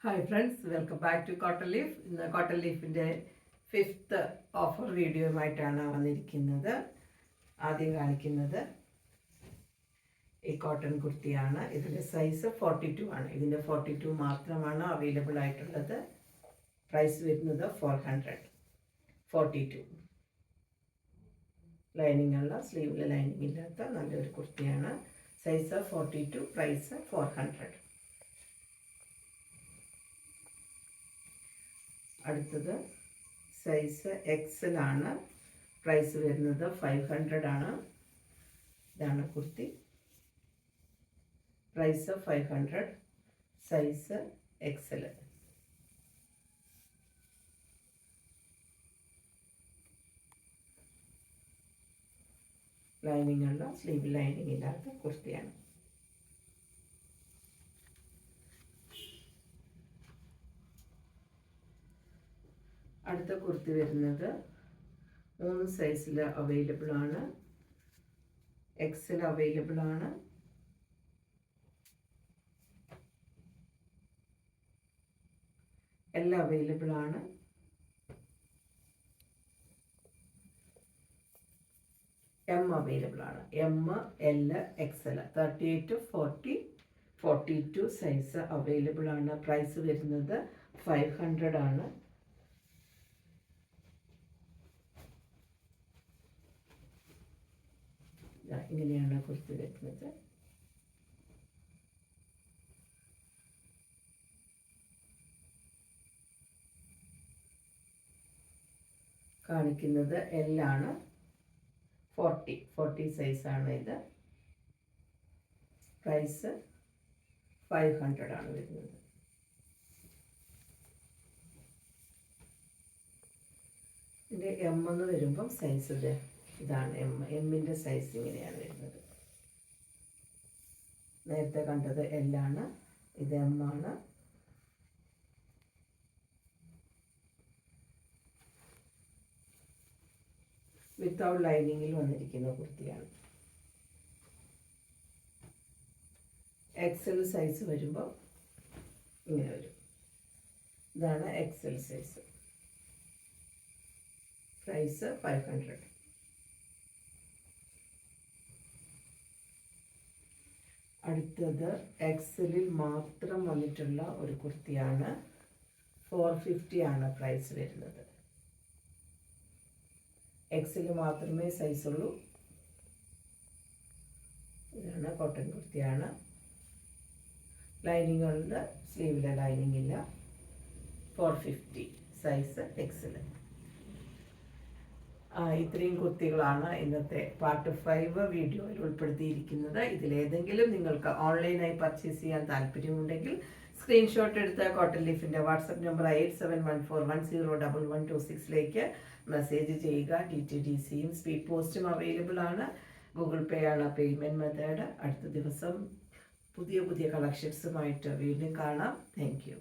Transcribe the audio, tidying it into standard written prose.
Hi friends, welcome back to Cotton Leaf. ഇന്ന് Cotton ലീഫിൻ്റെ 5th offer വീഡിയോയുമായിട്ടാണ് വന്നിരിക്കുന്നത്. ആദ്യം കാണിക്കുന്നത് ഈ കോട്ടൺ കുർത്തിയാണ്. ഇതിൻ്റെ സൈസ് 42 ആണ്. ഇതിൻ്റെ 42 മാത്രമാണ് അവൈലബിൾ ആയിട്ടുള്ളത്. പ്രൈസ് വരുന്നത് 442. ലൈനിങ് ഉള്ള, സ്ലീവിൽ ലൈനിങ് ഇല്ലാത്ത നല്ലൊരു കുർത്തിയാണ്. Size 42, price 400. അടുത്തത് സൈസ് എക്സൽ ആണ്. പ്രൈസ് വരുന്നത് 500 ആണ്. ഇതാണ് kurti. Price 500, size XL. Lining ഉള്ള, സ്ലീവ് ലൈനിങ് ഇല്ലാത്ത കുർത്തിയാണ്. അടുത്ത കുർത്തി വരുന്നത് 3 സൈസിൽ അവൈലബിൾ ആണ്. എക്സൽ അവൈലബിൾ ആണ്. എൽ അവൈലബിൾ ആണ്. എം അവൈലബിൾ ആണ്. M, L, XL 38, 40, 42 size available ആണ്. പ്രൈസ് വരുന്നത് 500 ആണ്. ഇങ്ങനെയാണ് കുർത്തി വരുന്നത്. കാണിക്കുന്നത് എല്ലാണ്. 40 സൈസാണ് ഇത്. പ്രൈസ് 500 ആണ് വരുന്നത്. ഇതിൻ്റെ എം എന്ന് വരുമ്പം സൈസ് ഇതാണ്. എമ്മിൻ്റെ സൈസ് ഇങ്ങനെയാണ് വരുന്നത്. നേരത്തെ കണ്ടത് എല്ലാണ്, ഇത് എം ആണ്. വിത്തൗട്ട് ലൈനിങ്ങിൽ വന്നിരിക്കുന്ന കുർത്തിയാണ്. എക്സൽ സൈസ് വരുമ്പോൾ ഇങ്ങനെ വരും. ഇതാണ് എക്സൽ സൈസ്. പ്രൈസ് 500. അടുത്തത് എക്സലിൽ മാത്രം വന്നിട്ടുള്ള ഒരു കുർത്തിയാണ്. 450 ആണ് പ്രൈസ് വരുന്നത്. എക്സലിൽ മാത്രമേ സൈസുള്ളൂ. ഇതാണ് കോട്ടൺ കുർത്തിയാണ്. ലൈനിങ് ഉണ്ട്, സ്ലീവിലെ ലൈനിങ് ഇല്ല. 450 സൈസ് എക്സൽ. ഇത്രയും കുർത്തികളാണ് ഇന്നത്തെ പാർട്ട് 5 വീഡിയോയിൽ ഉൾപ്പെടുത്തിയിരിക്കുന്നത്. ഇതിലേതെങ്കിലും നിങ്ങൾക്ക് ഓൺലൈനായി പർച്ചേസ് ചെയ്യാൻ താല്പര്യമുണ്ടെങ്കിൽ സ്ക്രീൻഷോട്ട് എടുത്ത് കോട്ടൺ ലീഫിൻ്റെ വാട്സപ്പ് നമ്പർ 8714101126 മെസ്സേജ് ചെയ്യുക. DTDCയും സ്പീഡ് പോസ്റ്റും അവൈലബിൾ ആണ്. ഗൂഗിൾ പേ ആണ് പേയ്മെൻറ്റ് മെത്തേഡ്. അടുത്ത ദിവസം പുതിയ കളക്ഷൻസുമായിട്ട് വീണ്ടും കാണാം. Thank you.